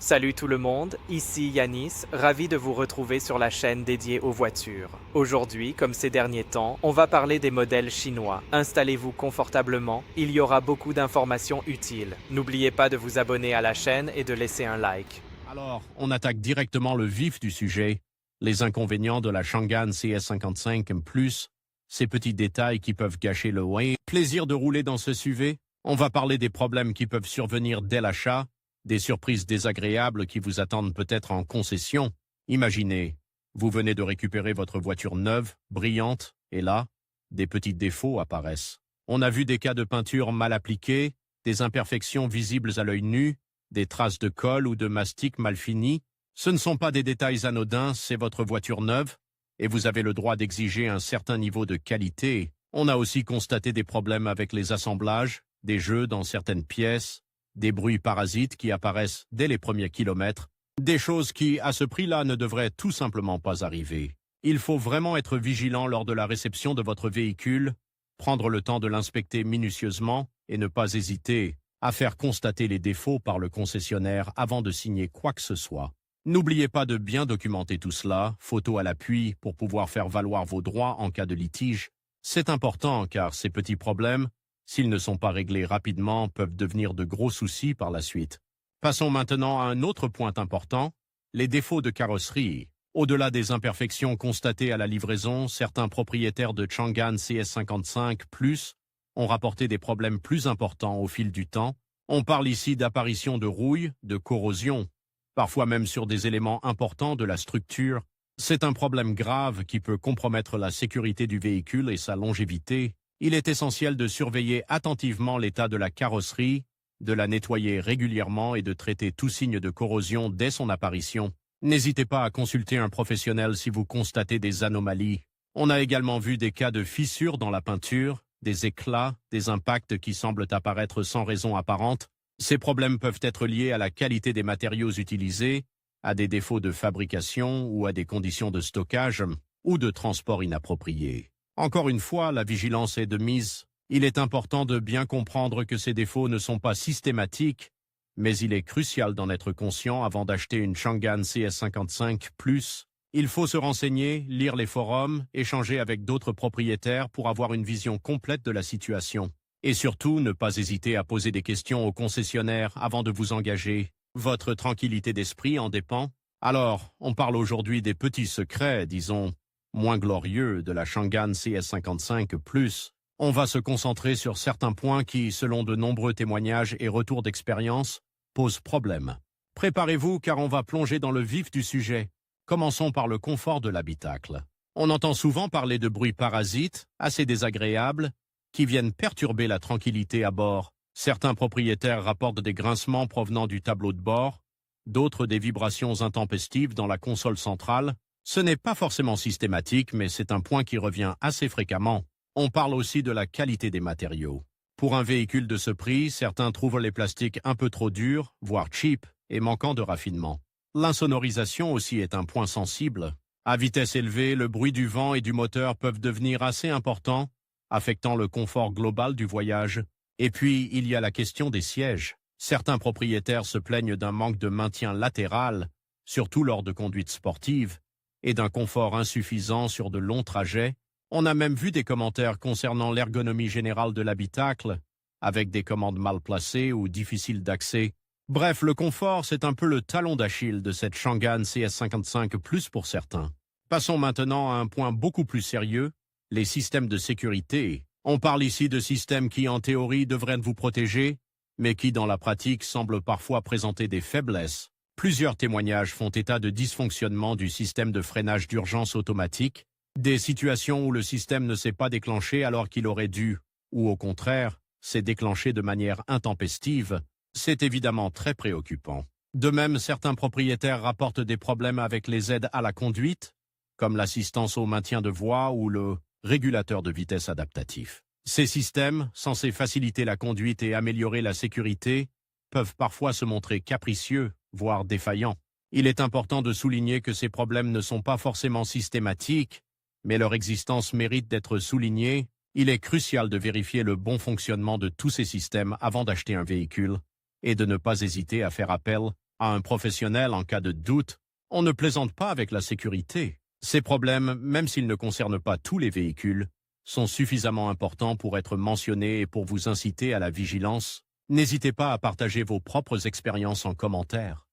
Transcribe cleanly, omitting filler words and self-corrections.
Salut tout le monde, ici Yanis, ravi de vous retrouver sur la chaîne dédiée aux voitures. Aujourd'hui, comme ces derniers temps, on va parler des modèles chinois. Installez-vous confortablement, il y aura beaucoup d'informations utiles. N'oubliez pas de vous abonner à la chaîne et de laisser un like. Alors, on attaque directement le vif du sujet, les inconvénients de la Changan CS55+, ces petits détails qui peuvent gâcher le plaisir de rouler dans ce SUV. On va parler des problèmes qui peuvent survenir dès l'achat, des surprises désagréables qui vous attendent peut-être en concession. Imaginez, vous venez de récupérer votre voiture neuve, brillante, et là, des petits défauts apparaissent. On a vu des cas de peinture mal appliquée, des imperfections visibles à l'œil nu, des traces de colle ou de mastic mal finies. Ce ne sont pas des détails anodins, c'est votre voiture neuve, et vous avez le droit d'exiger un certain niveau de qualité. On a aussi constaté des problèmes avec les assemblages, des jeux dans certaines pièces, des bruits parasites qui apparaissent dès les premiers kilomètres, des choses qui, à ce prix-là, ne devraient tout simplement pas arriver. Il faut vraiment être vigilant lors de la réception de votre véhicule, prendre le temps de l'inspecter minutieusement et ne pas hésiter à faire constater les défauts par le concessionnaire avant de signer quoi que ce soit. N'oubliez pas de bien documenter tout cela, photo à l'appui, pour pouvoir faire valoir vos droits en cas de litige. C'est important car ces petits problèmes, s'ils ne sont pas réglés rapidement, peuvent devenir de gros soucis par la suite. Passons maintenant à un autre point important, les défauts de carrosserie. Au-delà des imperfections constatées à la livraison, certains propriétaires de Changan CS55+, ont rapporté des problèmes plus importants au fil du temps. On parle ici d'apparition de rouille, de corrosion, parfois même sur des éléments importants de la structure. C'est un problème grave qui peut compromettre la sécurité du véhicule et sa longévité. Il est essentiel de surveiller attentivement l'état de la carrosserie, de la nettoyer régulièrement et de traiter tout signe de corrosion dès son apparition. N'hésitez pas à consulter un professionnel si vous constatez des anomalies. On a également vu des cas de fissures dans la peinture, des éclats, des impacts qui semblent apparaître sans raison apparente. Ces problèmes peuvent être liés à la qualité des matériaux utilisés, à des défauts de fabrication ou à des conditions de stockage ou de transport inappropriés. Encore une fois, la vigilance est de mise. Il est important de bien comprendre que ces défauts ne sont pas systématiques, mais il est crucial d'en être conscient avant d'acheter une Changan CS55+. Il faut se renseigner, lire les forums, échanger avec d'autres propriétaires pour avoir une vision complète de la situation. Et surtout, ne pas hésiter à poser des questions au concessionnaire avant de vous engager. Votre tranquillité d'esprit en dépend. Alors, on parle aujourd'hui des petits secrets, disons, moins glorieux de la Changan CS55+. On va se concentrer sur certains points qui, selon de nombreux témoignages et retours d'expérience, posent problème. Préparez-vous car on va plonger dans le vif du sujet. Commençons par le confort de l'habitacle. On entend souvent parler de bruits parasites, assez désagréables, qui viennent perturber la tranquillité à bord. Certains propriétaires rapportent des grincements provenant du tableau de bord, d'autres des vibrations intempestives dans la console centrale. Ce n'est pas forcément systématique, mais c'est un point qui revient assez fréquemment. On parle aussi de la qualité des matériaux. Pour un véhicule de ce prix, certains trouvent les plastiques un peu trop durs, voire cheap, et manquant de raffinement. L'insonorisation aussi est un point sensible. À vitesse élevée, le bruit du vent et du moteur peuvent devenir assez importants, affectant le confort global du voyage. Et puis, il y a la question des sièges. Certains propriétaires se plaignent d'un manque de maintien latéral, surtout lors de conduites sportives, et d'un confort insuffisant sur de longs trajets. On a même vu des commentaires concernant l'ergonomie générale de l'habitacle, avec des commandes mal placées ou difficiles d'accès. Bref, le confort, c'est un peu le talon d'Achille de cette Changan CS55+ pour certains. Passons maintenant à un point beaucoup plus sérieux, les systèmes de sécurité. On parle ici de systèmes qui, en théorie, devraient vous protéger, mais qui, dans la pratique, semblent parfois présenter des faiblesses. Plusieurs témoignages font état de dysfonctionnement du système de freinage d'urgence automatique, des situations où le système ne s'est pas déclenché alors qu'il aurait dû, ou au contraire, s'est déclenché de manière intempestive. C'est évidemment très préoccupant. De même, certains propriétaires rapportent des problèmes avec les aides à la conduite, comme l'assistance au maintien de voie ou le régulateur de vitesse adaptatif. Ces systèmes, censés faciliter la conduite et améliorer la sécurité, peuvent parfois se montrer capricieux, voire défaillants. Il est important de souligner que ces problèmes ne sont pas forcément systématiques, mais leur existence mérite d'être soulignée. Il est crucial de vérifier le bon fonctionnement de tous ces systèmes avant d'acheter un véhicule et de ne pas hésiter à faire appel à un professionnel en cas de doute. On ne plaisante pas avec la sécurité. Ces problèmes, même s'ils ne concernent pas tous les véhicules, sont suffisamment importants pour être mentionnés et pour vous inciter à la vigilance. N'hésitez pas à partager vos propres expériences en commentaire.